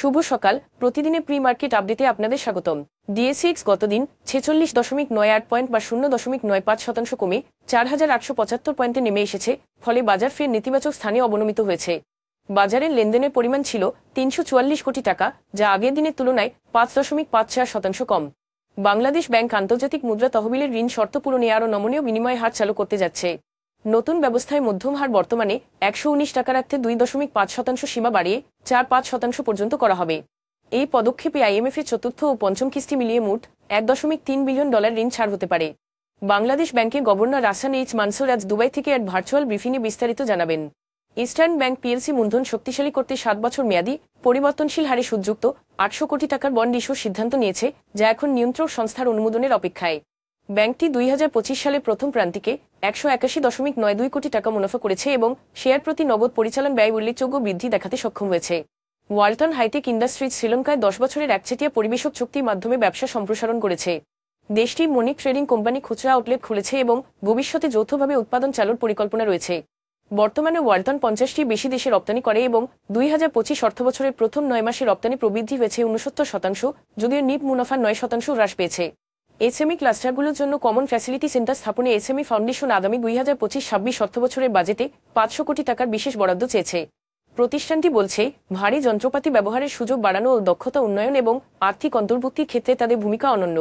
শুভ সকাল। প্রতিদিনের pre market আপডেটে আপনাদের স্বাগতম। ডিএসইএক্স গতদিন 46.98 পয়েন্ট বা 0.95% কমে 4,875 পয়েন্টে নেমে এসেছে, ফলে বাজার ফের নেতিবাচক স্থানে অবনমিত হয়েছে। বাজারের লেনদেনের পরিমাণ ছিল 344 কোটি টাকা, যা আগের দিনের তুলনায় 5.54% কম। বাংলাদেশ ব্যাংক আন্তর্জাতিক মুদ্রা তহবিলের ঋণ শর্ত পূরণে আরও নমনীয় বিনিময় হার চালু করতে যাচ্ছে। নতুন ব্যবস্থায় মধ্যম হার বর্তমানে 119 টাকা রাখতে 2.5% সীমা বাড়িয়ে 4.5% পর্যন্ত করা হবে। এই পদক্ষেপে আইএমএফ এর চতুর্থ ও পঞ্চম কিস্তি মিলিয়ে মোট $1.3 বিলিয়ন ঋণ ছাড় হতে পারে। বাংলাদেশ ব্যাংকের গভর্নর আহসান এইচ মানসুর আজ দুবাই থেকে এক ভার্চুয়াল ব্রিফিংয়ে বিস্তারিত জানাবেন। ইস্টার্ন ব্যাংক পিএলসি মূলধন শক্তিশালী করতে 7 বছর মেয়াদী পরিবর্তনশীল হারে সুদযুক্ত 800 কোটি টাকার বন্ড ইস্যুর সিদ্ধান্ত নিয়েছে, যা এখন নিয়ন্ত্রক সংস্থার অনুমোদনের অপেক্ষায়। ব্যাংকটি 2025 সালে প্রথম প্রান্তিকে 181.92 কোটি টাকা মুনাফা করেছে এবং শেয়ার প্রতি নগদ পরিচালন ব্যয় উল্লেখযোগ্য বৃদ্ধি দেখাতে সক্ষম হয়েছে। ওয়ালটন হাইটেক ইন্ডাস্ট্রিজ শ্রীলঙ্কায় 10 বছরের একচেটিয়া পরিবেশক চুক্তির মাধ্যমে ব্যবসা সম্প্রসারণ করেছে। দেশটির মনিক ট্রেডিং কোম্পানি খুচরা আউটলেট খুলেছে এবং ভবিষ্যতে যৌথভাবে উৎপাদন চালুর পরিকল্পনা রয়েছে। বর্তমানে ওয়ালটন 50টির বেশি দেশে রপ্তানি করে এবং 2025 অর্থবছরের প্রথম 9 মাসে রপ্তানি প্রবৃদ্ধি হয়েছে 69%, যদিও নিট মুনাফা 9% হ্রাস পেয়েছে। এসএমই ক্লাস্টারগুলোর জন্য কমন ফ্যাসিলিটি সেন্টার স্থাপনে এসএমই ফাউন্ডেশন আগামী 2025-26 অর্থবছরের বাজেটে 500 কোটি টাকার বিশেষ বরাদ্দ চেয়েছে। প্রতিষ্ঠানটি বলছে, ভারী যন্ত্রপাতি ব্যবহারের সুযোগ বাড়ানো ও দক্ষতা উন্নয়ন এবং আর্থিক অন্তর্ভুক্তির ক্ষেত্রে তাদের ভূমিকা অনন্য।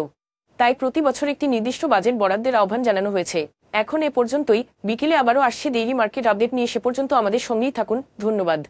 তাই প্রতি বছর একটি নির্দিষ্ট বাজেট বরাদ্দের আহ্বান জানানো হয়েছে। এখন এ পর্যন্তই। বিকেলে আবারও আসছে ডেইলি মার্কেট আপডেট নিয়ে, সে পর্যন্ত আমাদের সঙ্গেই থাকুন। ধন্যবাদ।